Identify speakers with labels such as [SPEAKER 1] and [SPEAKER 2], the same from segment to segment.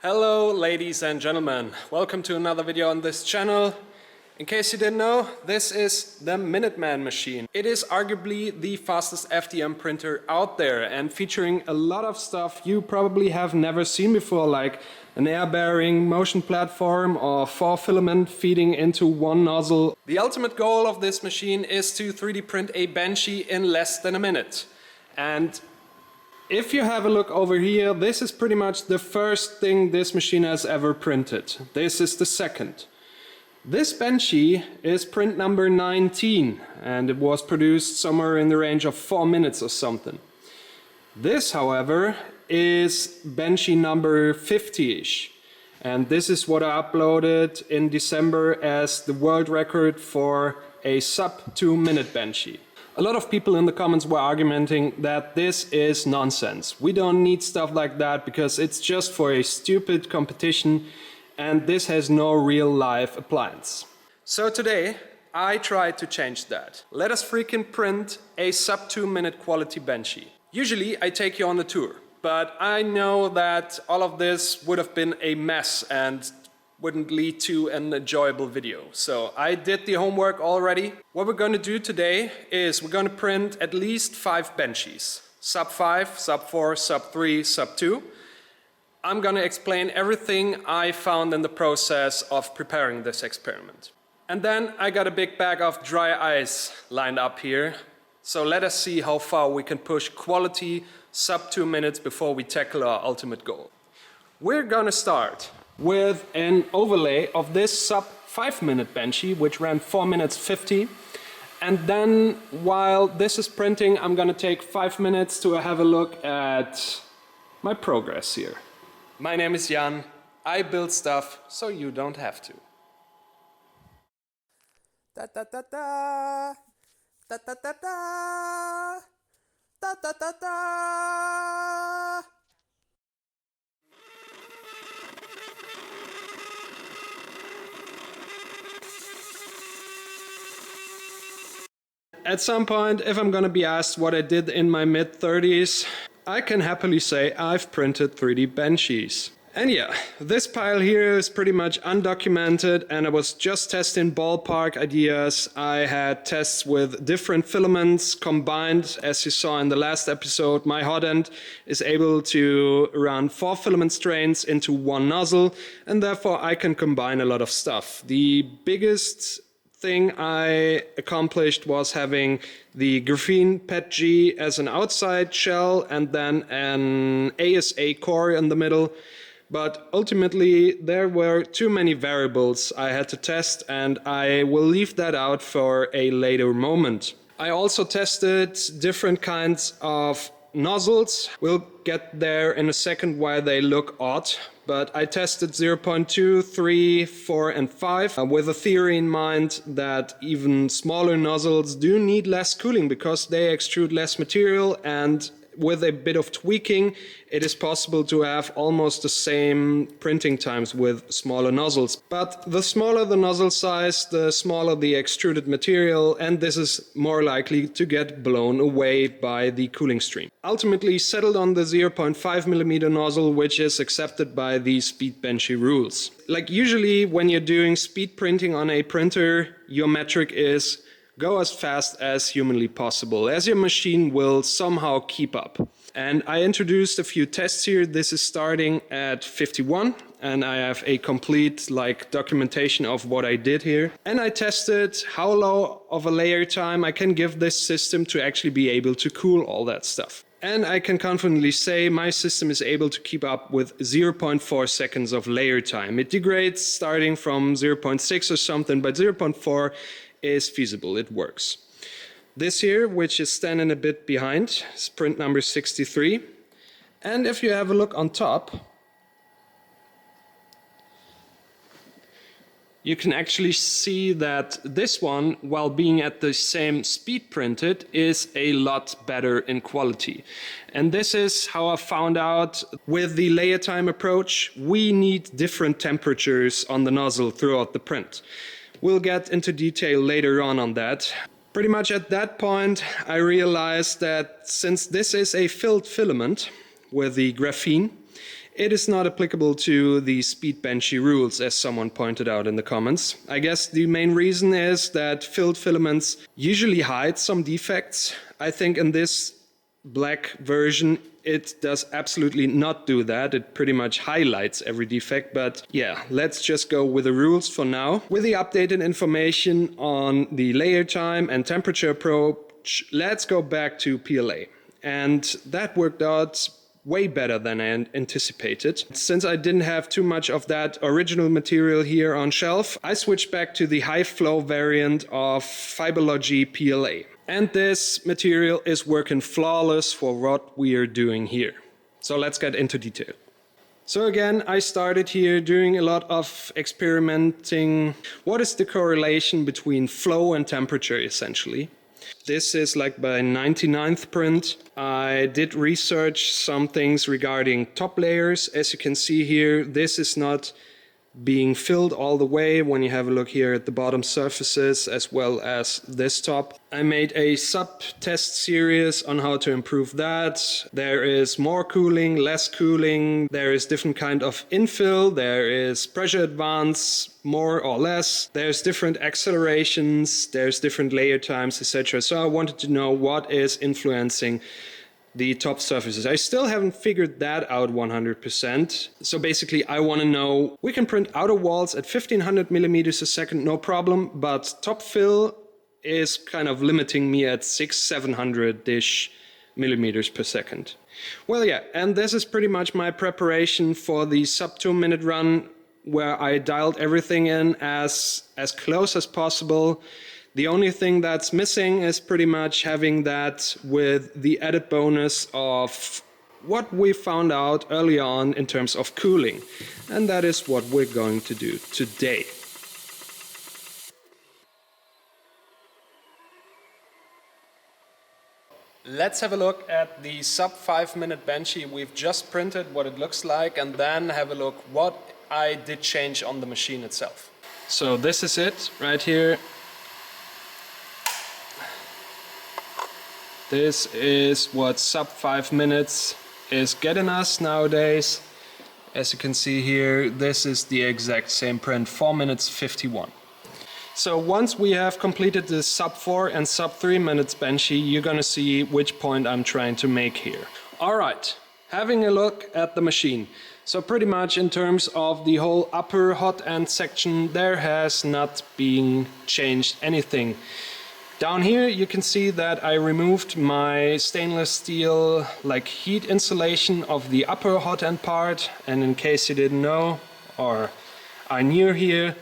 [SPEAKER 1] Hello ladies and gentlemen, welcome to another video on this channel. In case you didn't know, this is the Minuteman machine. It is arguably the fastest FDM printer out there and featuring a lot of stuff you probably have never seen before, like an air-bearing motion platform or 4 filament feeding into one nozzle. The ultimate goal of this machine is to 3D print a Benchy in less than a minute. And if you have a look over here, this is pretty much the first thing this machine has ever printed. This is the second. This Benchy is print number 19 and it was produced somewhere in the range of 4 minutes or something. This, however, is Benchy number 50-ish. And this is what I uploaded in December as the world record for a sub 2 minute Benchy. A lot of people in the comments were arguing that this is nonsense. We don't need stuff like that because it's just for a stupid competition and this has no real life appliance. So today I tried to change that. Let us freaking print a sub 2 minute quality Benchy. Usually I take you on a tour, but I know that all of this would have been a mess and wouldn't lead to an enjoyable video. So I did the homework already. What we're going to do today is we're going to print at least 5 Benchies. Sub 5, sub 4, sub 3, sub 2. I'm going to explain everything I found in the process of preparing this experiment. And then I got a big bag of dry ice lined up here. So let us see how far we can push quality sub 2 minutes before we tackle our ultimate goal. We're going to start with an overlay of this sub 5 minute Benchy, which ran 4 minutes 50. And then while this is printing, I'm gonna take 5 minutes to have a look at my progress here. My name is Jan. I build stuff so you don't have to. Da da da da da da da da da da da da. At some point, if I'm gonna be asked what I did in my mid-30s, I can happily say I've printed 3D Benchies. And yeah, this pile here is pretty much undocumented and I was just testing ballpark ideas. I had tests with different filaments combined. As you saw in the last episode, my hot end is able to run 4 filament strains into one nozzle and therefore I can combine a lot of stuff. The biggest thing I accomplished was having the graphene PETG as an outside shell and then an ASA core in the middle. But ultimately there were too many variables I had to test and I will leave that out for a later moment. I also tested different kinds of nozzles. We'll get there in a second why they look odd. But I tested 0.2, 3, 4 and 5 with a theory in mind that even smaller nozzles do need less cooling because they extrude less material, and with a bit of tweaking it is possible to have almost the same printing times with smaller nozzles. But the smaller the nozzle size, the smaller the extruded material, and this is more likely to get blown away by the cooling stream. Ultimately settled on the 0.5mm nozzle, which is accepted by the Speed Benchy rules. Like usually when you're doing speed printing on a printer, your metric is go as fast as humanly possible, as your machine will somehow keep up. And I introduced a few tests here. This is starting at 51 and I have a complete documentation of what I did here. And I tested how low of a layer time I can give this system to actually be able to cool all that stuff. And I can confidently say my system is able to keep up with 0.4 seconds of layer time. It degrades starting from 0.6 or something, but 0.4 is feasible, it works. This here, which is standing a bit behind, is print number 63. And if you have a look on top, you can actually see that this one, while being at the same speed printed, is a lot better in quality. And this is how I found out with the layer time approach, we need different temperatures on the nozzle throughout the print. We'll get into detail later on that. Pretty much at that point I realized that since this is a filled filament with the graphene, it is not applicable to the Speed-Benchy rules, as someone pointed out in the comments. I guess the main reason is that filled filaments usually hide some defects. I think in this black version it does absolutely not do that. It pretty much highlights every defect, but yeah, let's just go with the rules for now. With the updated information on the layer time and temperature approach, let's go back to PLA. And that worked out way better than I anticipated. Since I didn't have too much of that original material here on shelf, I switched back to the high flow variant of Fiberlogy PLA. And this material is working flawless for what we are doing here. So let's get into detail. So again, I started here doing a lot of experimenting. What is the correlation between flow and temperature essentially? This is like my 99th print. I did research some things regarding top layers. As you can see here, this is not being filled all the way when you have a look here at the bottom surfaces as well as this top. I made a sub-test series on how to improve that. There is more cooling, less cooling, there is different kind of infill, there is pressure advance, more or less, there's different accelerations, there's different layer times, etc. So I wanted to know what is influencing the top surfaces. I still haven't figured that out 100%. So basically I want to know, we can print outer walls at 1500 millimeters a second, no problem, but top fill is kind of limiting me at 600-700-ish millimeters per second. Well, yeah, and this is pretty much my preparation for the sub 2 minute run, where I dialed everything in as close as possible. The only thing that's missing is pretty much having that with the added bonus of what we found out early on in terms of cooling. And that is what we're going to do today. Let's have a look at the sub 5 minute Benchy we've just printed, what it looks like, and then have a look what I did change on the machine itself. So this is it right here. This is what sub 5 minutes is getting us nowadays. As you can see here, this is the exact same print, 4 minutes 51. So once we have completed the sub 4 and sub 3 minutes Benchy, you're gonna see which point I'm trying to make here. Alright, having a look at the machine. So pretty much in terms of the whole upper hot end section, there has not been changed anything. Down here you can see that I removed my stainless steel like heat insulation of the upper hot end part, and in case you didn't know or are new here,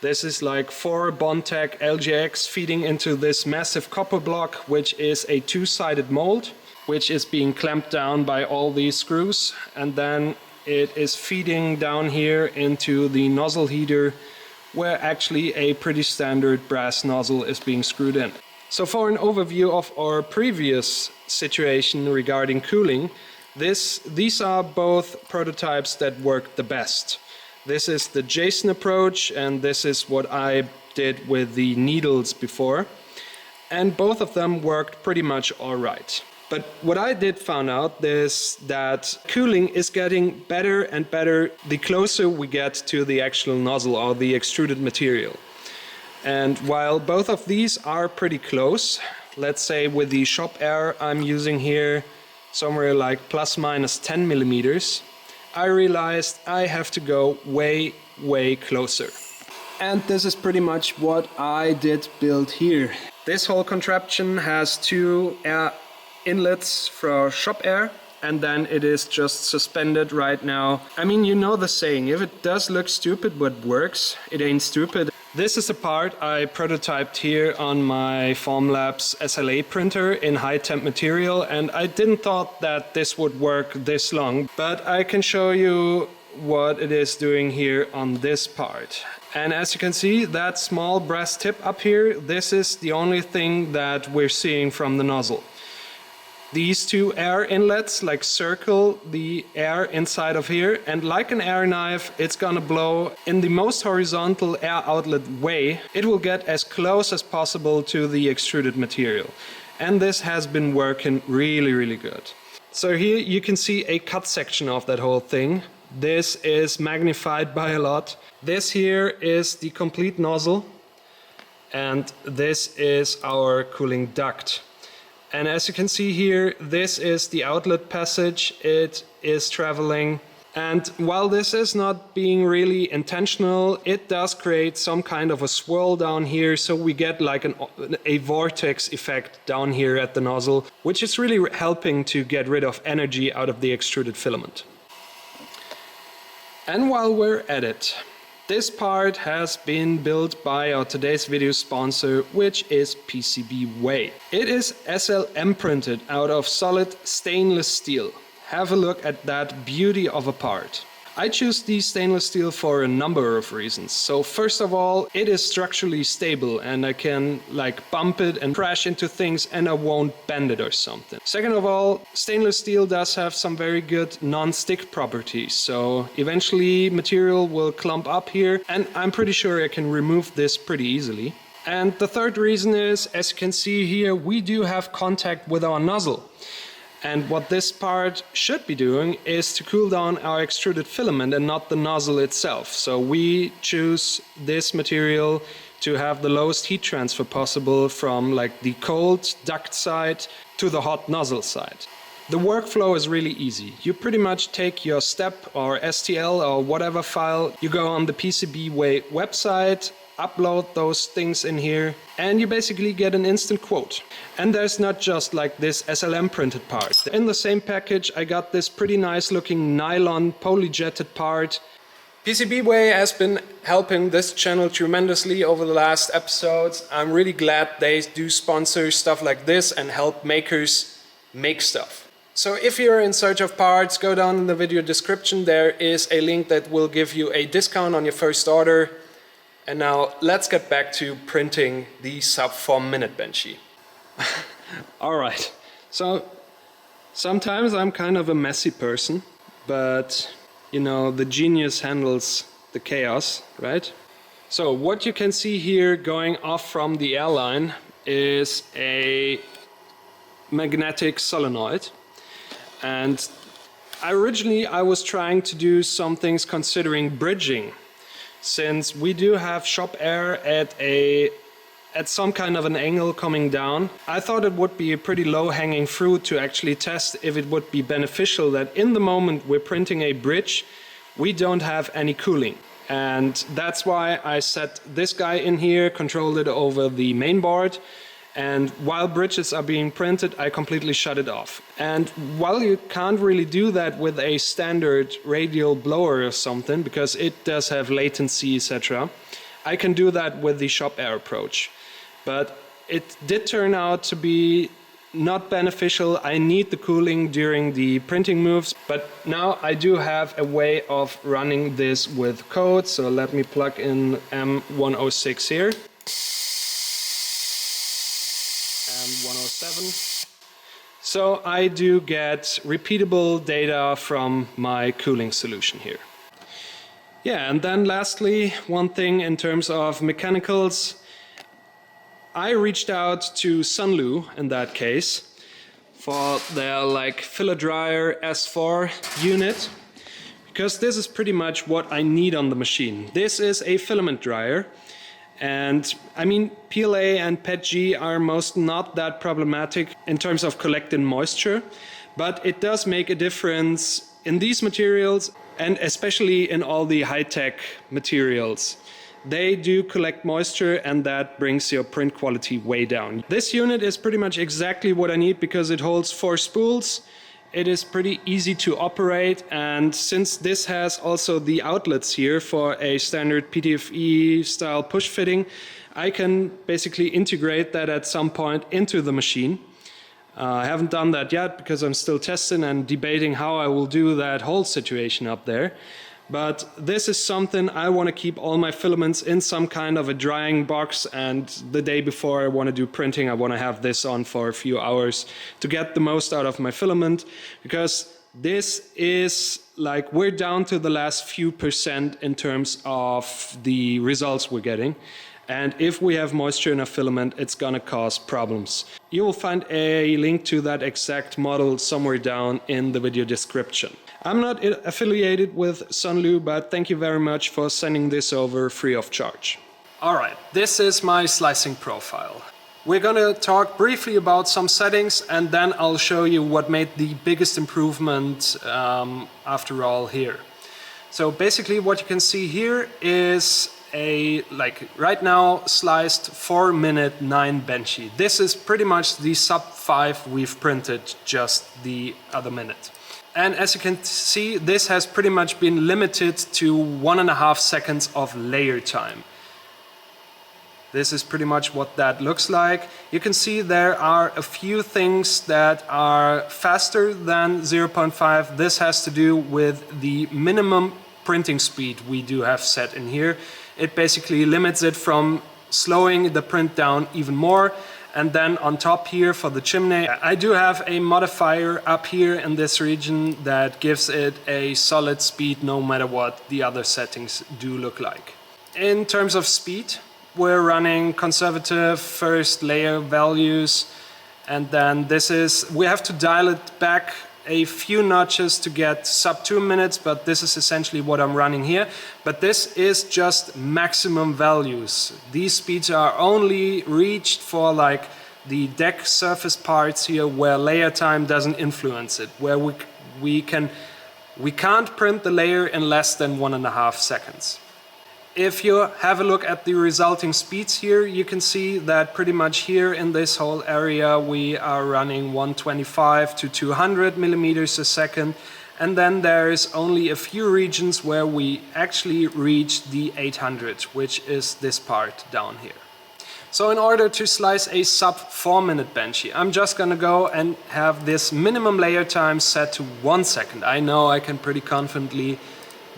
[SPEAKER 1] this is like 4 Bondtech LGX feeding into this massive copper block, which is a two-sided mold which is being clamped down by all these screws, and then it is feeding down here into the nozzle heater, where actually a pretty standard brass nozzle is being screwed in. So for an overview of our previous situation regarding cooling, these are both prototypes that worked the best. This is the Jason approach, and this is what I did with the needles before. And both of them worked pretty much alright. But what I did find out is that cooling is getting better and better the closer we get to the actual nozzle or the extruded material. And while both of these are pretty close, let's say with the shop air I'm using here somewhere like plus minus 10 millimeters, I realized I have to go way closer. And this is pretty much what I did build here. This whole contraption has 2 air inlets for shop air, and then it is just suspended right now. I mean, you know the saying, if it does look stupid but works, it ain't stupid. This is a part I prototyped here on my Formlabs SLA printer in high temp material, and I didn't thought that this would work this long, but I can show you what it is doing here on this part. And as you can see, that small brass tip up here, this is the only thing that we're seeing from the nozzle. These 2 air inlets like circle the air inside of here, and like an air knife, it's gonna blow in the most horizontal air outlet way. It will get as close as possible to the extruded material. And this has been working really good. So here you can see a cut section of that whole thing. This is magnified by a lot. This here is the complete nozzle, and this is our cooling duct. And as you can see here, this is the outlet passage. It is traveling. And while this is not being really intentional, it does create some kind of a swirl down here, so we get like a vortex effect down here at the nozzle, which is really helping to get rid of energy out of the extruded filament. And while we're at it, this part has been built by our today's video sponsor, which is PCBWay. It is SLM printed out of solid stainless steel. Have a look at that beauty of a part. I choose the stainless steel for a number of reasons. So first of all, it is structurally stable and I can like bump it and crash into things and I won't bend it or something. Second of all, stainless steel does have some very good non-stick properties. So eventually material will clump up here and I'm pretty sure I can remove this pretty easily. And the third reason is, as you can see here, we do have contact with our nozzle. And what this part should be doing is to cool down our extruded filament and not the nozzle itself. So we choose this material to have the lowest heat transfer possible from like the cold duct side to the hot nozzle side. The workflow is really easy. You pretty much take your step or STL or whatever file, you go on the PCBWay website, upload those things in here, and you basically get an instant quote. And there's not just like this SLM printed part. In the same package I got this pretty nice looking nylon polyjetted part. PCBWay has been helping this channel tremendously over the last episodes. I'm really glad they do sponsor stuff like this and help makers make stuff. So if you're in search of parts, go down in the video description. There is a link that will give you a discount on your first order. And now let's get back to printing the sub 4 minute Benchy. Alright, so sometimes I'm kind of a messy person, but you know, the genius handles the chaos, right? So what you can see here going off from the airline is a magnetic solenoid. And originally I was trying to do some things considering bridging. Since we do have shop air at some kind of an angle coming down, I thought it would be a pretty low-hanging fruit to actually test if it would be beneficial that in the moment we're printing a bridge, we don't have any cooling. And that's why I set this guy in here, controlled it over the main board, and while bridges are being printed, I completely shut it off. And while you can't really do that with a standard radial blower or something, because it does have latency, etc., I can do that with the shop air approach. But it did turn out to be not beneficial. I need the cooling during the printing moves, but now I do have a way of running this with code. So let me plug in M106 here. And 107. So I do get repeatable data from my cooling solution here. Yeah, and then lastly, one thing in terms of mechanicals, I reached out to Sunlu in that case for their like Filadryer S4 unit, because this is pretty much what I need on the machine. This is a filament dryer. And I mean, PLA and PETG are most not that problematic in terms of collecting moisture, but it does make a difference in these materials and especially in all the high-tech materials. They do collect moisture and that brings your print quality way down. This unit is pretty much exactly what I need because it holds 4 spools. It is pretty easy to operate, and since this has also the outlets here for a standard PTFE style push fitting, I can basically integrate that at some point into the machine. I haven't done that yet because I'm still testing and debating how I will do that whole situation up there. But this is something I want to keep all my filaments in some kind of a drying box, and the day before I want to do printing I want to have this on for a few hours to get the most out of my filament, because this is like we're down to the last few percent in terms of the results we're getting. And if we have moisture in a filament, it's gonna cause problems. You will find a link to that exact model somewhere down in the video description. I'm not affiliated with Sunlu, but thank you very much for sending this over free of charge. Alright, this is my slicing profile. We're gonna talk briefly about some settings and then I'll show you what made the biggest improvement after all here. So basically what you can see here is a, right now, sliced 4-minute 9 benchy. This is pretty much the sub 5 we've printed just the other minute. And as you can see, this has pretty much been limited to 1.5 seconds of layer time. This is pretty much what that looks like. You can see there are a few things that are faster than 0.5. This has to do with the minimum printing speed we do have set in here. It basically limits it from slowing the print down even more. And then on top here for the chimney, I do have a modifier up here in this region that gives it a solid speed no matter what the other settings do look like. In terms of speed, we're running conservative first layer values, and then we have to dial it back a few notches to get sub 2 minutes, but this is essentially what I'm running here. But this is just maximum values. These speeds are only reached for the deck surface parts here where layer time doesn't influence it, where we can't print the layer in less than 1.5 seconds. If you have a look at the resulting speeds here, you can see that pretty much here in this whole area we are running 125 to 200 millimeters a second, and then there's only a few regions where we actually reach the 800, which is this part down here. So in order to slice a sub 4-minute benchy, I'm just gonna go and have this minimum layer time set to 1 second. I know I can pretty confidently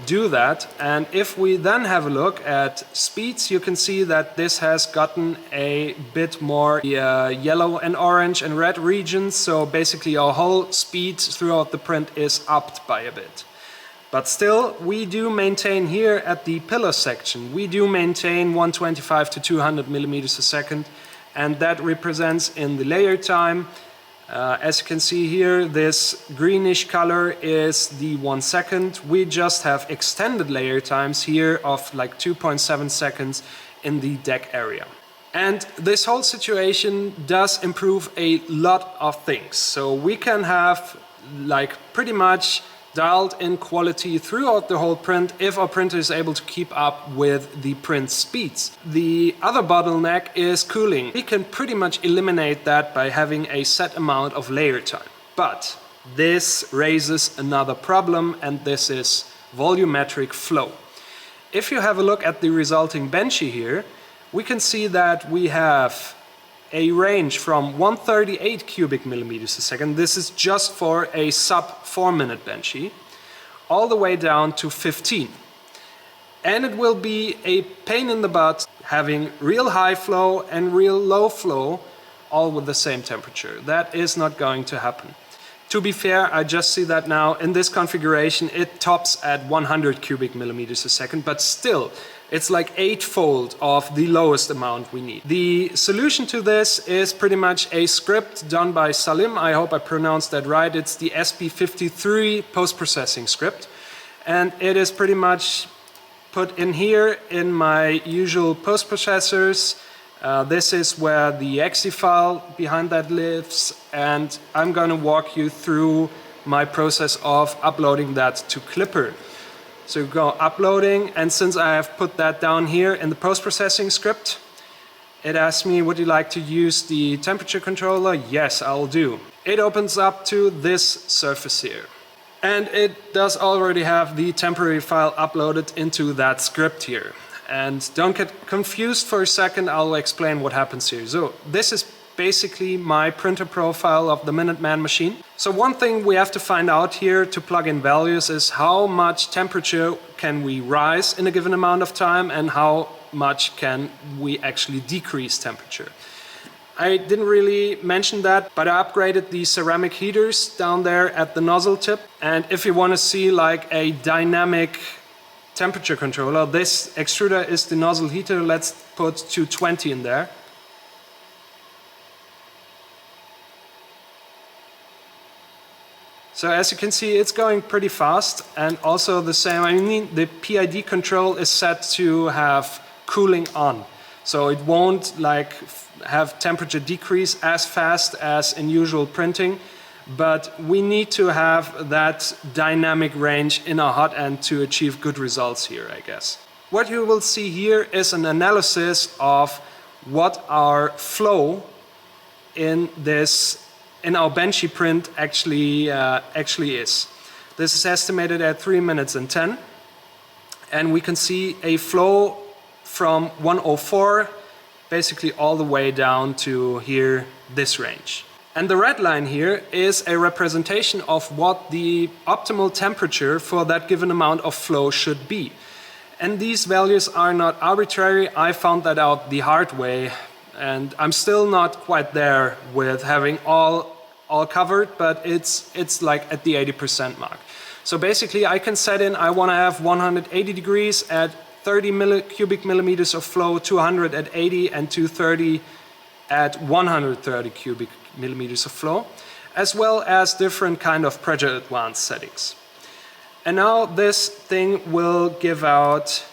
[SPEAKER 1] do that, and if we then have a look at speeds, you can see that this has gotten a bit more yellow and orange and red regions, so basically our whole speed throughout the print is upped by a bit. But still, we do maintain here at the pillar section, we do maintain 125 to 200 millimeters a second, and that represents in the layer time. As you can see here, this greenish color is the 1 second. We just have extended layer times here of 2.7 seconds in the deck area. And this whole situation does improve a lot of things. So we can have pretty much dialed in quality throughout the whole print if our printer is able to keep up with the print speeds. The other bottleneck is cooling. We can pretty much eliminate that by having a set amount of layer time. But this raises another problem, and this is volumetric flow. If you have a look at the resulting benchy here, we can see that we have a range from 138 cubic millimeters a second, this is just for a sub 4-minute benchy, all the way down to 15. And it will be a pain in the butt having real high flow and real low flow all with the same temperature. That is not going to happen. To be fair, I just see that now in this configuration it tops at 100 cubic millimeters a second, but still it's 8-fold of the lowest amount we need. The solution to this is pretty much a script done by Salim. I hope I pronounced that right. It's the SP53 post-processing script. And it is pretty much put in here in my usual post-processors. This is where the exe file behind that lives. And I'm going to walk you through my process of uploading that to Clipper. So you go uploading, and since I have put that down here in the post-processing script, it asks me, would you like to use the temperature controller? Yes, I'll do. It opens up to this surface here. And it does already have the temporary file uploaded into that script here. And don't get confused for a second, I'll explain what happens here. So this is basically my printer profile of the Minuteman machine. So one thing we have to find out here to plug in values is how much temperature can we rise in a given amount of time and how much can we actually decrease temperature. I didn't really mention that, but I upgraded the ceramic heaters down there at the nozzle tip. And if you want to see a dynamic temperature controller, this extruder is the nozzle heater. Let's put 220 in there. So as you can see, it's going pretty fast, and also the same, I mean, the PID control is set to have cooling on. So it won't like have temperature decrease as fast as in usual printing, but we need to have that dynamic range in our hot end to achieve good results here, I guess. What you will see here is an analysis of what our flow in our Benchy print actually is. This is estimated at 3 minutes and 10, and we can see a flow from 104 basically all the way down to here, this range. And the red line here is a representation of what the optimal temperature for that given amount of flow should be. And these values are not arbitrary. I found that out the hard way, and I'm still not quite there with having all covered, but it's like at the 80% mark. So basically I can set in, I want to have 180 degrees at 30 cubic millimeters of flow, 200 at 80, and 230 at 130 cubic millimeters of flow, as well as different kind of pressure advanced settings. And now this thing will give out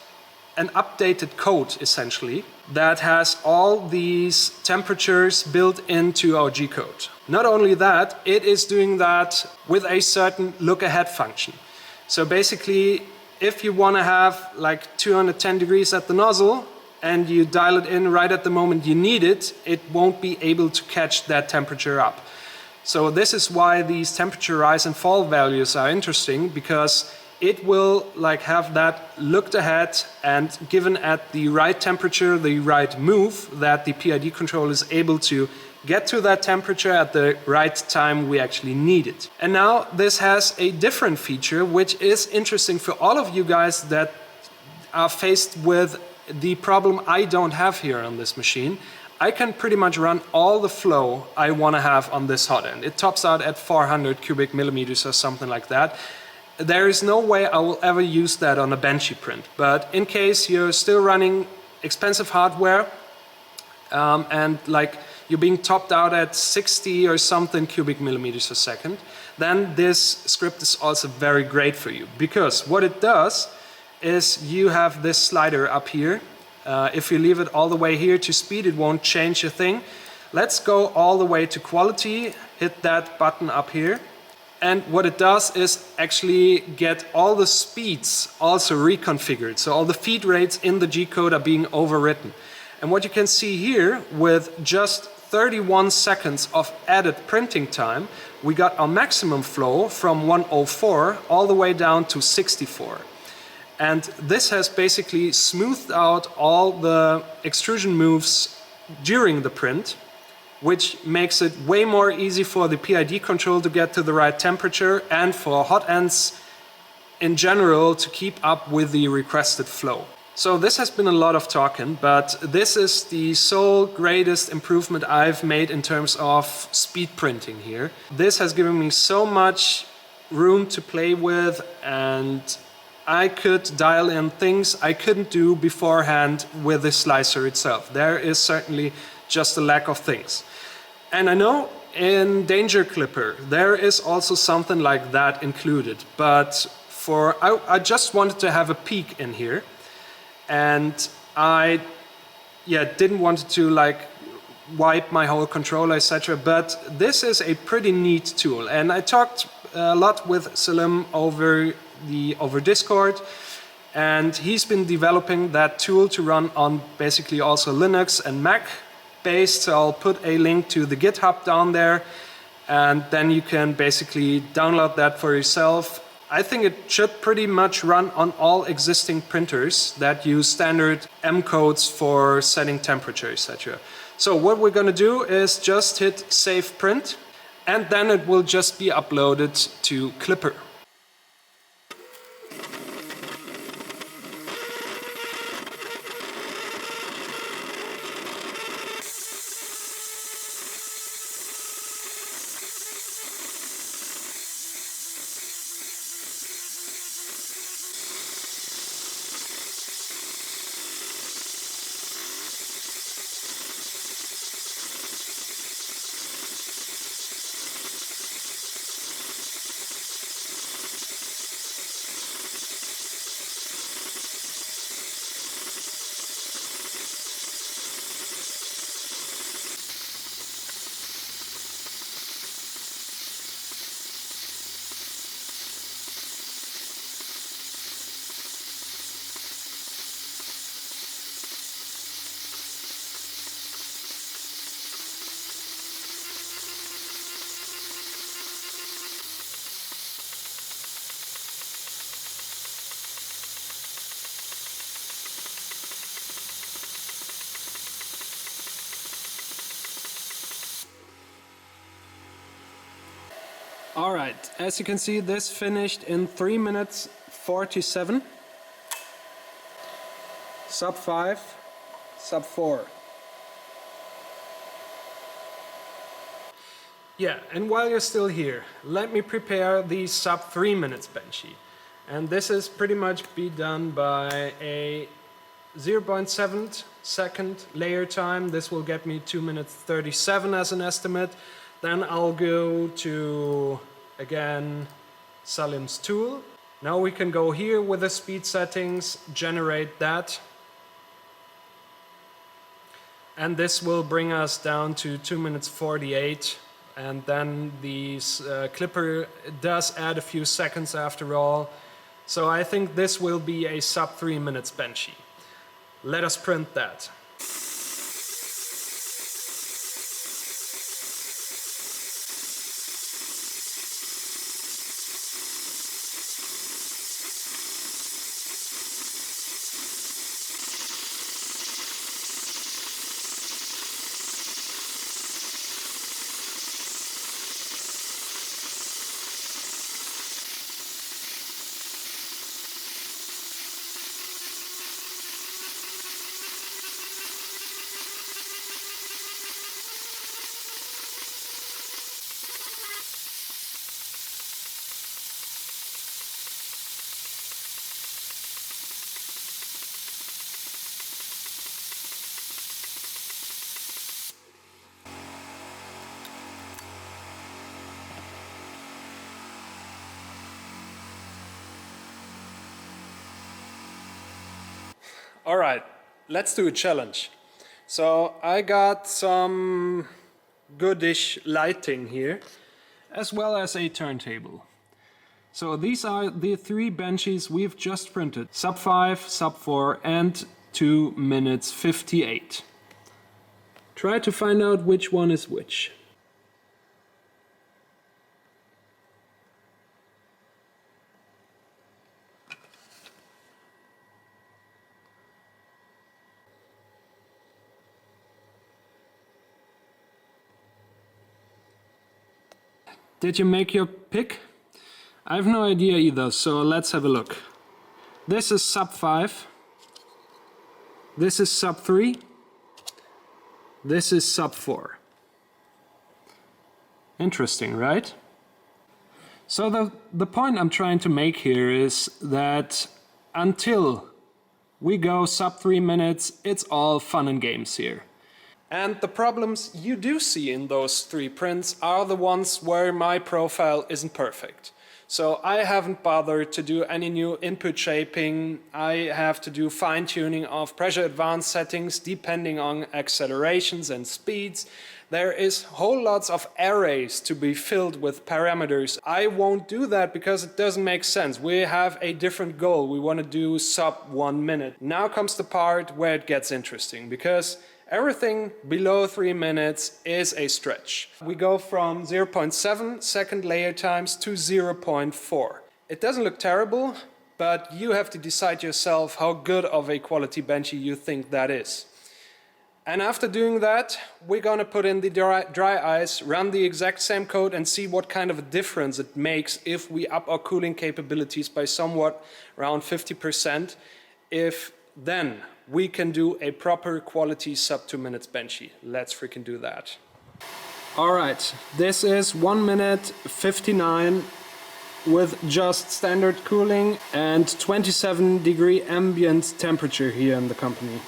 [SPEAKER 1] an updated code, essentially, that has all these temperatures built into our G-code. Not only that, it is doing that with a certain look-ahead function. So basically, if you want to have like 210 degrees at the nozzle and you dial it in right at the moment you need it, it won't be able to catch that temperature up. So this is why these temperature rise and fall values are interesting, because it will like have that looked ahead and given at the right temperature, the right move, that the PID control is able to get to that temperature at the right time we actually need it. And now this has a different feature which is interesting for all of you guys that are faced with the problem I don't have here on this machine. I can pretty much run all the flow I want to have on this hot end. It tops out at 400 cubic millimeters or something like that. There is no way I will ever use that on a Benchy print, but in case you're still running expensive hardware and like you're being topped out at 60 or something cubic millimeters a second, then this script is also very great for you, because what it does is you have this slider up here. If you leave it all the way here to speed, it won't change a thing. Let's go all the way to quality, hit that button up here. And what it does is actually get all the speeds also reconfigured. So all the feed rates in the G-code are being overwritten. And what you can see here, with just 31 seconds of added printing time, we got our maximum flow from 104 all the way down to 64. And this has basically smoothed out all the extrusion moves during the print, which makes it way more easy for the PID control to get to the right temperature and for hot ends in general to keep up with the requested flow. So this has been a lot of talking, but this is the sole greatest improvement I've made in terms of speed printing here. This has given me so much room to play with, and I could dial in things I couldn't do beforehand with the slicer itself. There is certainly just a lack of things. And I know in Danger Clipper there is also something like that included, but I just wanted to have a peek in here, and I didn't want to like wipe my whole controller, etc. But this is a pretty neat tool, and I talked a lot with Salim over Discord, and he's been developing that tool to run on basically also Linux and Mac based. So I'll put a link to the GitHub down there, and then you can basically download that for yourself. I think it should pretty much run on all existing printers that use standard M codes for setting temperature, etc. So what we're going to do is just hit save print, and then it will just be uploaded to Clipper. Alright, as you can see, this finished in 3 minutes 47. Sub 5, sub 4. Yeah, and while you're still here, let me prepare the sub 3 minutes benchy. And this is pretty much be done by a 0.7 second layer time. This will get me 2 minutes 37 as an estimate. Then I'll go to, again, Salim's tool. Now we can go here with the speed settings, generate that. And this will bring us down to 2 minutes 48. And then the clipper does add a few seconds after all. So I think this will be a sub 3 minutes benchy. Let us print that. Alright, let's do a challenge. So I got some goodish lighting here, as well as a turntable. So these are the 3 benchies we've just printed. Sub 5, sub 4 and 2 minutes 58. Try to find out which one is which. Did you make your pick? I have no idea either, so let's have a look. This is sub 5. This is sub 3. This is sub 4. Interesting, right? So the point I'm trying to make here is that until we go sub 3 minutes, it's all fun and games here. And the problems you do see in those 3 prints are the ones where my profile isn't perfect. So I haven't bothered to do any new input shaping. I have to do fine-tuning of pressure advance settings depending on accelerations and speeds. There is whole lots of arrays to be filled with parameters. I won't do that because it doesn't make sense. We have a different goal. We want to do sub 1 minute. Now comes the part where it gets interesting, because everything below 3 minutes is a stretch. We go from 0.7 second layer times to 0.4. It doesn't look terrible, but you have to decide yourself how good of a quality benchy you think that is. And after doing that, we're gonna put in the dry ice, run the exact same code and see what kind of a difference it makes if we up our cooling capabilities by somewhat around 50%. If then we can do a proper quality sub 2 minutes benchy. Let's freaking do that. Alright, this is 1 minute 59 with just standard cooling and 27-degree ambient temperature here in the company.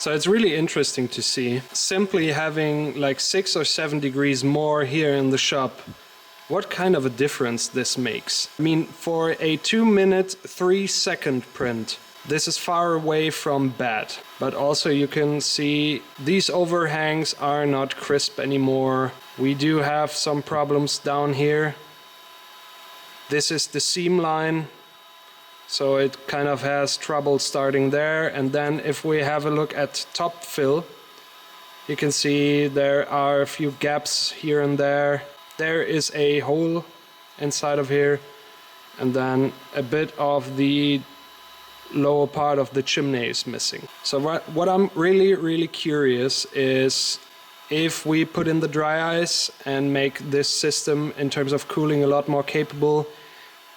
[SPEAKER 1] So it's really interesting to see. Simply having like 6 or 7 degrees more here in the shop, what kind of a difference this makes. I mean, for a 2-minute, 3-second print, this is far away from bad. But also you can see these overhangs are not crisp anymore. We do have some problems down here. This is the seam line, so it kind of has trouble starting there. And then if we have a look at top fill, you can see there are a few gaps here and there. There is a hole inside of here, and then a bit of the lower part of the chimney is missing. So what I'm really curious is if we put in the dry ice and make this system in terms of cooling a lot more capable,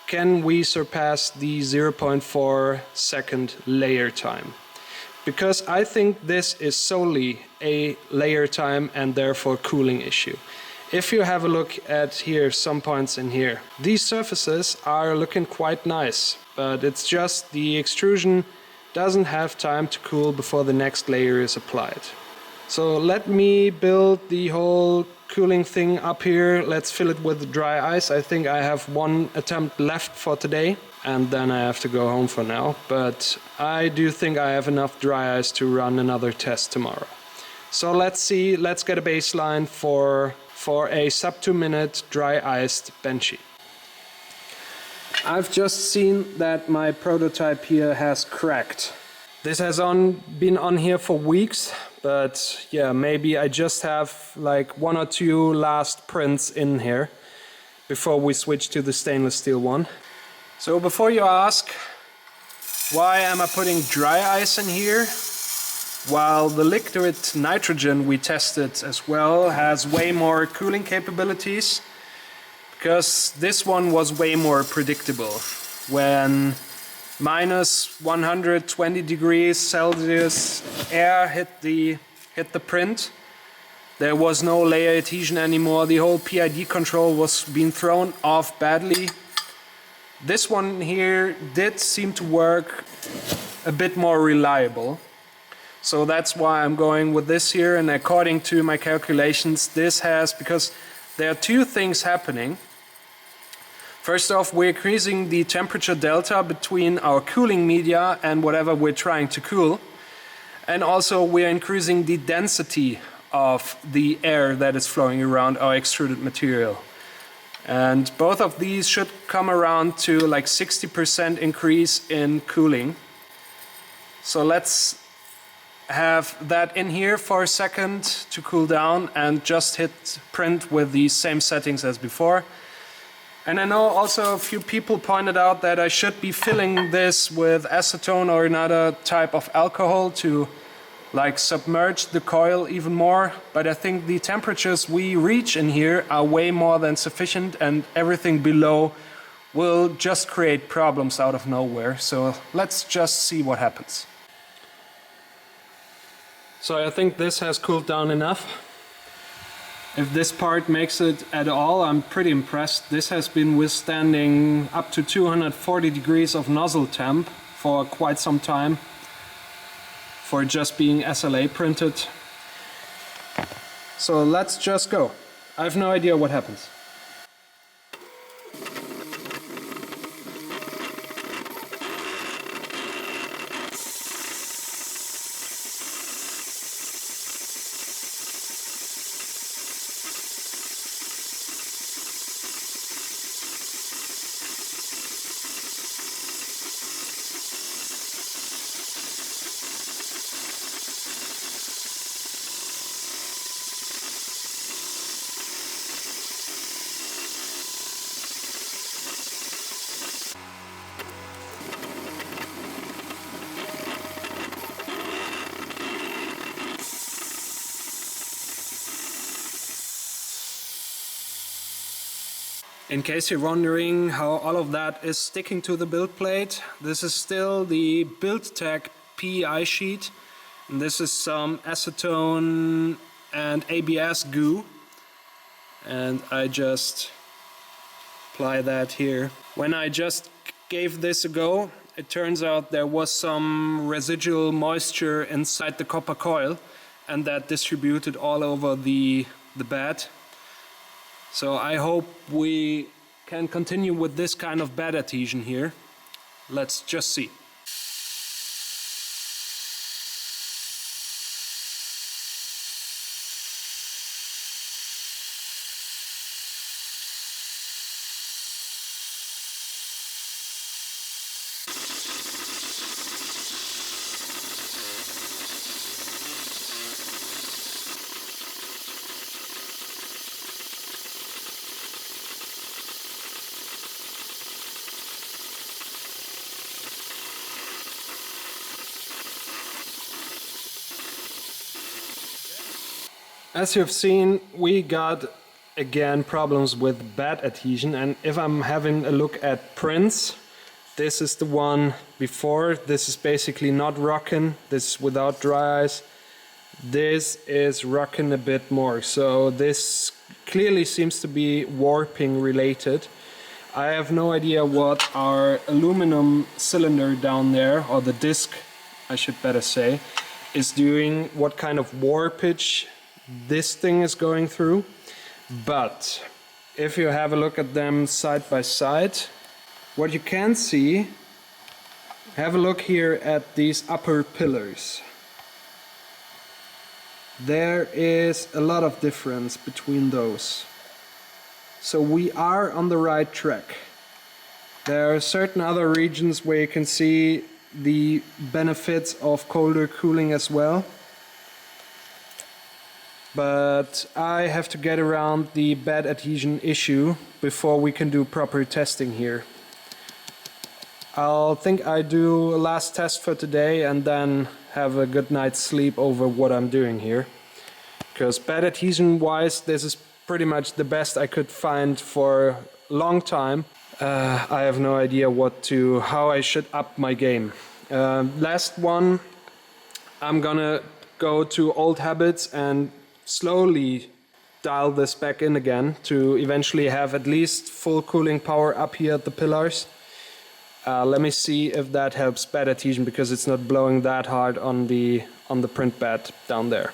[SPEAKER 1] can we surpass the 0.4 second layer time? Because I think this is solely a layer time and therefore cooling issue. If you have a look at here, some points in here, these surfaces are looking quite nice, but it's just the extrusion doesn't have time to cool before the next layer is applied. So let me build the whole cooling thing up here. Let's fill it with dry ice. I think I have one attempt left for today, and then I have to go home for now. But I do think I have enough dry ice to run another test tomorrow. So let's see, let's get a baseline for a sub 2 minute dry iced benchy. I've just seen that my prototype here has cracked. This has been on here for weeks, but yeah, maybe I just have like 1 or 2 last prints in here before we switch to the stainless steel one. So before you ask, why am I putting dry ice in here? While the liquid nitrogen we tested as well has way more cooling capabilities, because this one was way more predictable. When minus 120 degrees Celsius air hit the print, there was no layer adhesion anymore. The whole PID control was being thrown off badly. This one here did seem to work a bit more reliable. So that's why I'm going with this here, and according to my calculations, this has, because there are 2 things happening. First off, we're increasing the temperature delta between our cooling media and whatever we're trying to cool. And also we're increasing the density of the air that is flowing around our extruded material. And both of these should come around to like 60% increase in cooling. So let's have that in here for a second to cool down and just hit print with the same settings as before. And I know also a few people pointed out that I should be filling this with acetone or another type of alcohol to like submerge the coil even more, but I think the temperatures we reach in here are way more than sufficient, and everything below will just create problems out of nowhere. So let's just see what happens. So I think this has cooled down enough. If this part makes it at all, I'm pretty impressed. This has been withstanding up to 240 degrees of nozzle temp for quite some time, for just being SLA printed. So let's just go. I have no idea what happens. In case you're wondering how all of that is sticking to the build plate, this is still the BuildTech PEI sheet. And this is some acetone and ABS goo. And I just apply that here. When I just gave this a go, it turns out there was some residual moisture inside the copper coil, and that distributed all over the bed. So I hope we can continue with this kind of bed adhesion here. Let's just see. As you've seen, we got again problems with bed adhesion, and if I'm having a look at prints, this is the one before. This is basically not rocking. This is without dry ice. This is rocking a bit more, so this clearly seems to be warping related. I have no idea what our aluminum cylinder down there, or the disc I should better say, is doing, what kind of warpage this thing is going through. But if you have a look at them side by side, what you can see, have a look here at these upper pillars. There is a lot of difference between those. So we are on the right track. There are certain other regions where you can see the benefits of colder cooling as well. But I have to get around the bed adhesion issue before we can do proper testing here. I'll think I do a last test for today and then have a good night's sleep over what I'm doing here. Because bed adhesion wise, this is pretty much the best I could find for a long time. I have no idea how I should up my game. Last one, I'm gonna go to old habits and slowly dial this back in again to eventually have at least full cooling power up here at the pillars. Let me see if that helps bed adhesion, because it's not blowing that hard on the print bed down there.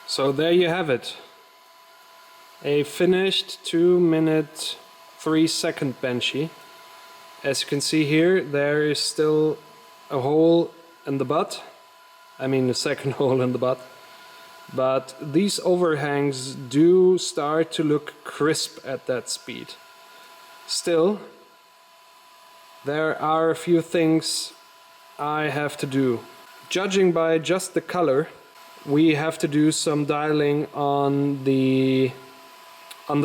[SPEAKER 1] So there you have it. A finished 2-minute 3-second benchy. As you can see here, there is still a hole in the butt. I mean the second hole in the butt. But these overhangs do start to look crisp at that speed. Still, there are a few things I have to do. Judging by just the color, we have to do some dialing on the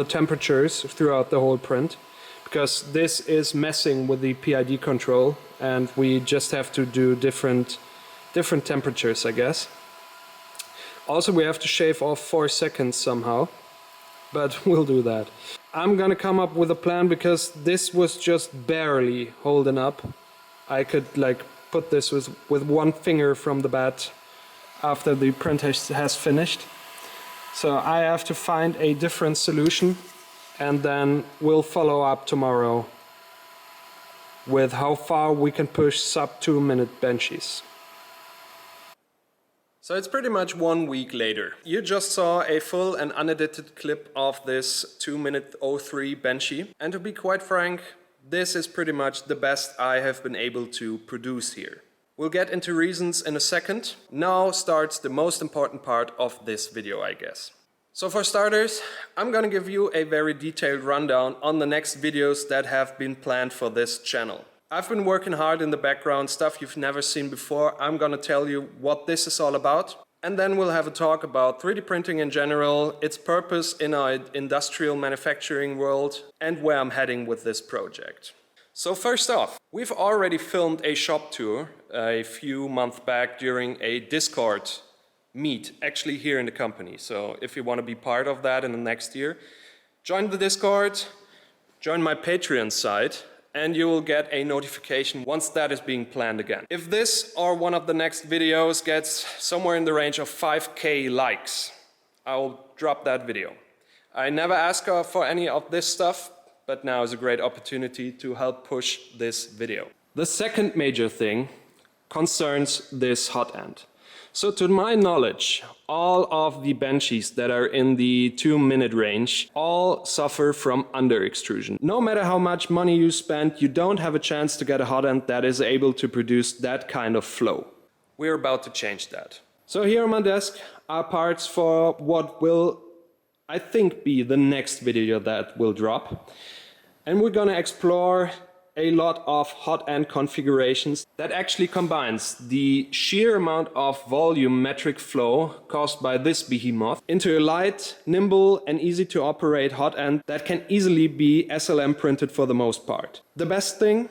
[SPEAKER 1] temperatures throughout the whole print, because this is messing with the PID control and we just have to do different temperatures, I guess. Also, we have to shave off 4 seconds somehow, but we'll do that. I'm gonna come up with a plan because this was just barely holding up. I could like put this with one finger from the bat after the print has finished. So I have to find a different solution, and then we'll follow up tomorrow with how far we can push sub 2-minute benchies. So it's pretty much 1 week later. You just saw a full and unedited clip of this 2-minute 03 benchy, and to be quite frank, this is pretty much the best I have been able to produce here. We'll get into reasons in a second. Now starts the most important part of this video, I guess. So for starters, I'm gonna give you a very detailed rundown on the next videos that have been planned for this channel. I've been working hard in the background, stuff you've never seen before. I'm gonna tell you what this is all about. And then we'll have a talk about 3D printing in general, its purpose in our industrial manufacturing world, and where I'm heading with this project. So first off, we've already filmed a shop tour a few months back during a Discord meet, actually here in the company. So if you want to be part of that in the next year, join the Discord, join my Patreon site, and you will get a notification once that is being planned again. If this or one of the next videos gets somewhere in the range of 5K likes, I'll drop that video. I never ask for any of this stuff, but now is a great opportunity to help push this video. The second major thing concerns this hot end. So to my knowledge, all of the benchies that are in the 2-minute range all suffer from under extrusion. No matter how much money you spend, you don't have a chance to get a hot end that is able to produce that kind of flow. We're about to change that. So here on my desk are parts for what will, I think, be the next video that will drop. And we're gonna explore a lot of hot end configurations that actually combines the sheer amount of volumetric flow caused by this behemoth into a light, nimble and easy to operate hot end that can easily be SLM printed for the most part. The best thing,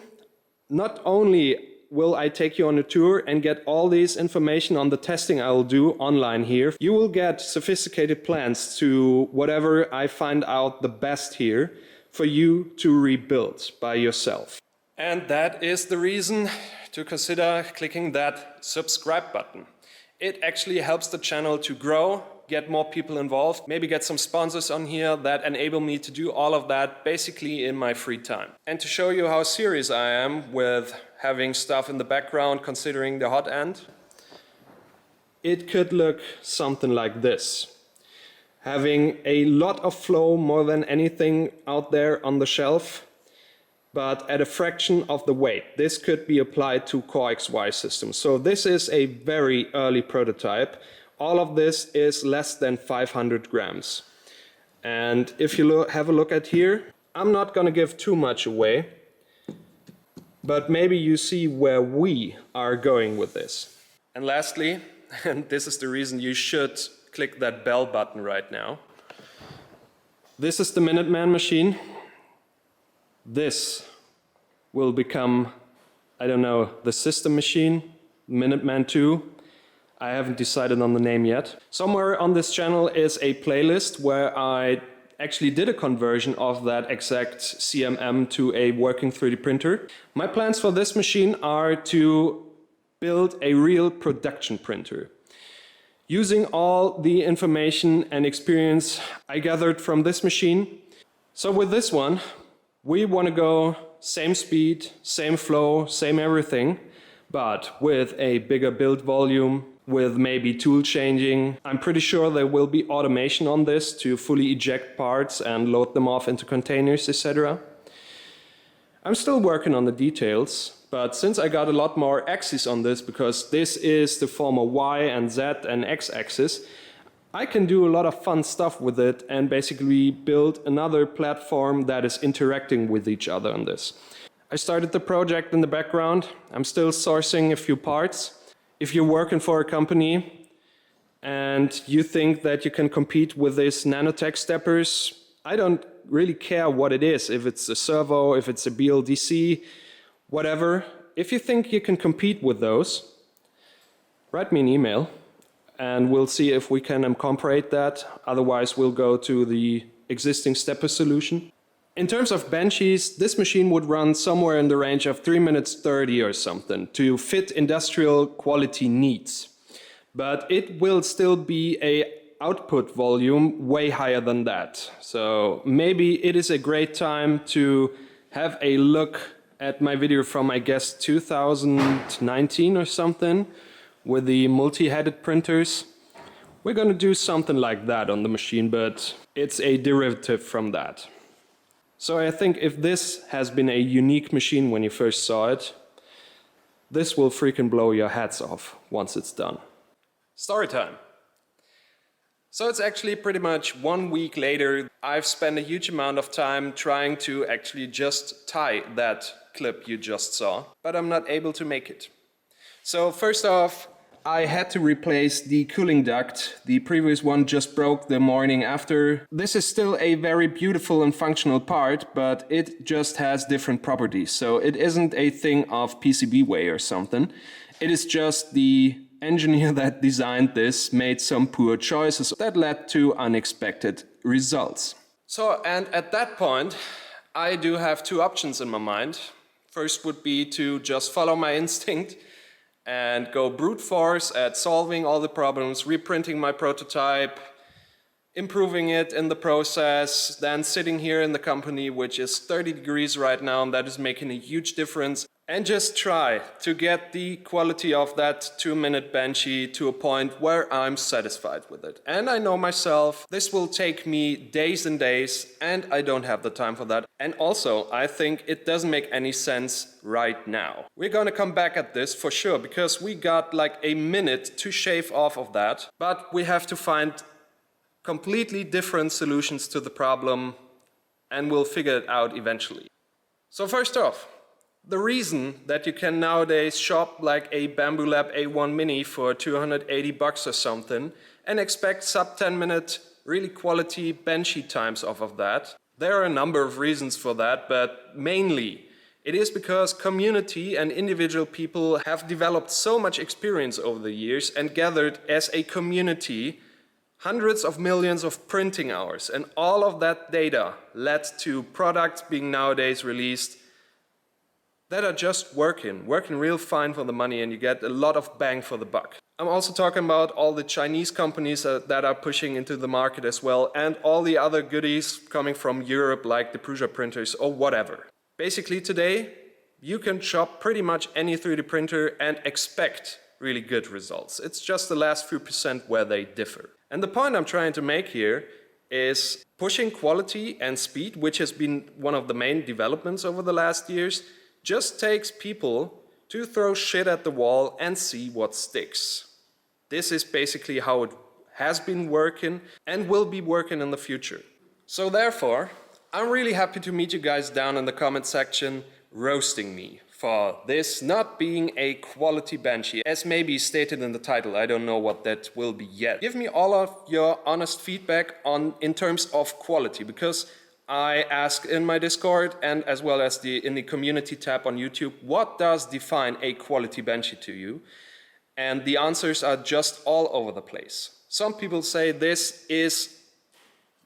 [SPEAKER 1] not only will I take you on a tour and get all this information on the testing I will do online here, you will get sophisticated plans to whatever I find out the best here for you to rebuild by yourself. And that is the reason to consider clicking that subscribe button. It actually helps the channel to grow, get more people involved, maybe get some sponsors on here that enable me to do all of that basically in my free time. And to show you how serious I am with having stuff in the background considering the hot end, it could look something like this. Having a lot of flow more than anything out there on the shelf, but at a fraction of the weight. This could be applied to Core XY systems. So this is a very early prototype. All of this is less than 500 grams. And if you have a look at here, I'm not gonna give too much away, but maybe you see where we are going with this. And lastly, and this is the reason you should click that bell button right now. This is the Minuteman machine. This will become, I don't know, the system machine, Minuteman 2. I haven't decided on the name yet. Somewhere on this channel is a playlist where I actually did a conversion of that exact CMM to a working 3D printer. My plans for this machine are to build a real production printer, using all the information and experience I gathered from this machine. So with this one, we want to go same speed, same flow, same everything, but with a bigger build volume, with maybe tool changing. I'm pretty sure there will be automation on this to fully eject parts and load them off into containers, etc. I'm still working on the details, but since I got a lot more axes on this, because this is the former Y and Z and X axis, I can do a lot of fun stuff with it and basically build another platform that is interacting with each other on this. I started the project in the background. I'm still sourcing a few parts. If you're working for a company and you think that you can compete with these nanotech steppers, I don't really care what it is, if it's a servo, if it's a BLDC, whatever. If you think you can compete with those, write me an email and we'll see if we can incorporate that. Otherwise, we'll go to the existing stepper solution. In terms of benchies, this machine would run somewhere in the range of 3 minutes 30 or something to fit industrial quality needs. But it will still be a output volume way higher than that. So maybe it is a great time to have a look at my video from, I guess, 2019 or something with the multi-headed printers. We're going to do something like that on the machine, but it's a derivative from that. So I think if this has been a unique machine when you first saw it, this will freaking blow your heads off once it's done. Story time. So it's actually pretty much 1 week later. I've spent a huge amount of time trying to actually just tie that clip you just saw, but I'm not able to make it. So first off, I had to replace the cooling duct. The previous one just broke the morning after. This is still a very beautiful and functional part, but it just has different properties. So it isn't a thing of PCB way or something. It is just the engineer that designed this made some poor choices that led to unexpected results. So, and at that point, I do have two options in my mind. First would be to just follow my instinct and go brute force at solving all the problems, reprinting my prototype, improving it in the process, then sitting here in the company, which is 30 degrees right now, and that is making a huge difference, and just try to get the quality of that 2-minute benchy to a point where I'm satisfied with it. And I know myself, this will take me days and days, and I don't have the time for that. And also, I think it doesn't make any sense right now. We're gonna come back at this for sure, because we got like a minute to shave off of that, but we have to find completely different solutions to the problem, and we'll figure it out eventually. So first off, the reason that you can nowadays shop like a Bamboo Lab A1 Mini for 280 bucks or something and expect sub 10-minute really quality benchy times off of that, there are a number of reasons for that, but mainly it is because community and individual people have developed so much experience over the years and gathered as a community hundreds of millions of printing hours, and all of that data led to products being nowadays released that are just working real fine for the money, and you get a lot of bang for the buck. I'm also talking about all the Chinese companies that are pushing into the market as well, and all the other goodies coming from Europe like the Prusa printers or whatever. Basically today, you can shop pretty much any 3D printer and expect really good results. It's just the last few percent where they differ. And the point I'm trying to make here is pushing quality and speed, which has been one of the main developments over the last years, just takes people to throw shit at the wall and see what sticks. This is basically how it has been working and will be working in the future. So therefore, I'm really happy to meet you guys down in the comment section roasting me for this not being a quality benchy, as maybe stated in the title. I don't know what that will be yet. Give me all of your honest feedback in terms of quality, because I asked in my Discord and as well as in the community tab on YouTube, what does define a quality benchy to you? And the answers are just all over the place. Some people say this is,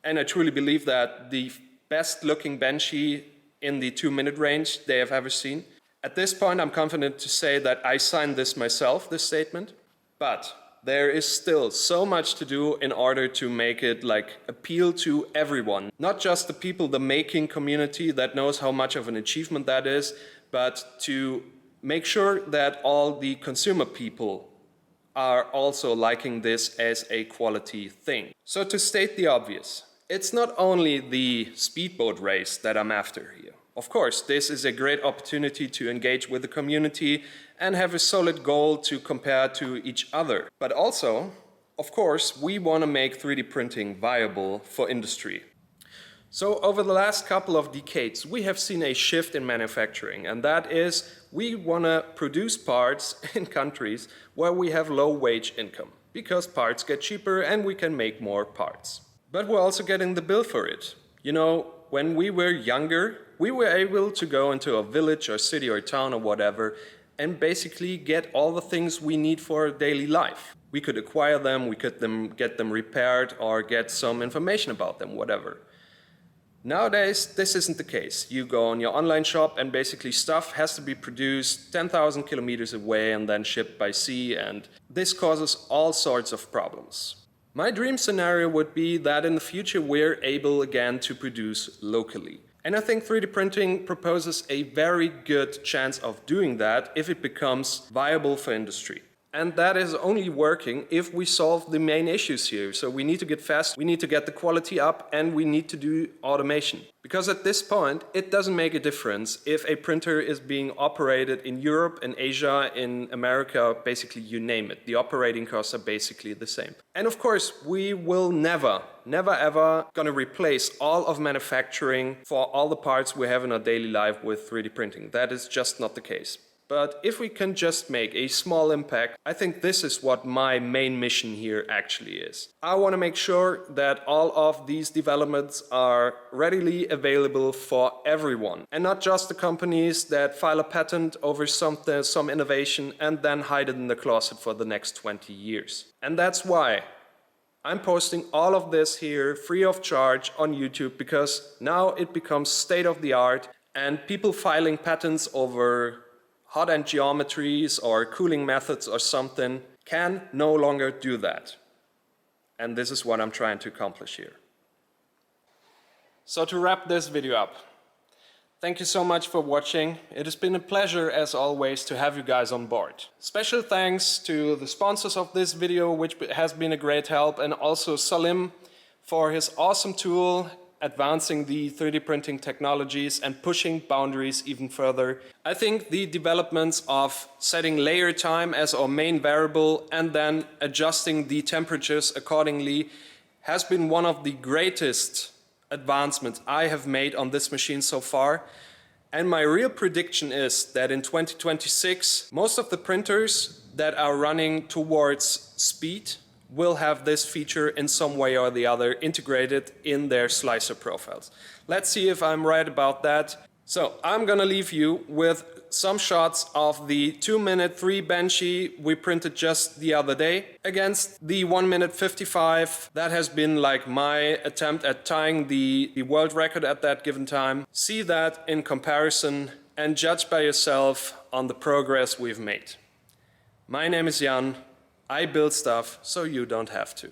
[SPEAKER 1] and I truly believe that, the best looking benchy in the 2-minute range they have ever seen. At this point, I'm confident to say that I signed this myself, this statement, but there is still so much to do in order to make it like appeal to everyone. Not just the people, the making community that knows how much of an achievement that is, but to make sure that all the consumer people are also liking this as a quality thing. So to state the obvious, it's not only the speedboat race that I'm after here. Of course, this is a great opportunity to engage with the community and have a solid goal to compare to each other. But also, of course, we want to make 3D printing viable for industry. So over the last couple of decades, we have seen a shift in manufacturing, and that is we want to produce parts in countries where we have low wage income, because parts get cheaper and we can make more parts. But we're also getting the bill for it. You know, when we were younger, we were able to go into a village or city or town or whatever and basically get all the things we need for our daily life. We could acquire them, we could get them repaired or get some information about them, whatever. Nowadays, this isn't the case. You go on your online shop and basically stuff has to be produced 10,000 kilometers away and then shipped by sea, and this causes all sorts of problems. My dream scenario would be that in the future we're able again to produce locally. And I think 3D printing proposes a very good chance of doing that if it becomes viable for industry. And that is only working if we solve the main issues here. So we need to get fast, we need to get the quality up, and we need to do automation. Because at this point, it doesn't make a difference if a printer is being operated in Europe, in Asia, in America, basically you name it. The operating costs are basically the same. And of course, we will never ever gonna replace all of manufacturing for all the parts we have in our daily life with 3D printing. That is just not the case. But if we can just make a small impact, I think this is what my main mission here actually is. I want to make sure that all of these developments are readily available for everyone, and not just the companies that file a patent over some innovation and then hide it in the closet for the next 20 years. And that's why I'm posting all of this here free of charge on YouTube, because now it becomes state of the art, and people filing patents over hot-end geometries or cooling methods or something can no longer do that. And this is what I'm trying to accomplish here. So to wrap this video up, thank you so much for watching. It has been a pleasure, as always, to have you guys on board. Special thanks to the sponsors of this video, which has been a great help, and also Salim for his awesome tool, advancing the 3D printing technologies and pushing boundaries even further. I think the developments of setting layer time as our main variable and then adjusting the temperatures accordingly has been one of the greatest advancements I have made on this machine so far. And my real prediction is that in 2026, most of the printers that are running towards speed will have this feature in some way or the other integrated in their slicer profiles. Let's see if I'm right about that. So I'm gonna leave you with some shots of the 2-minute 3 Benchy we printed just the other day against the 1-minute 55. That has been like my attempt at tying the world record at that given time. See that in comparison and judge by yourself on the progress we've made. My name is Jan. I build stuff so you don't have to.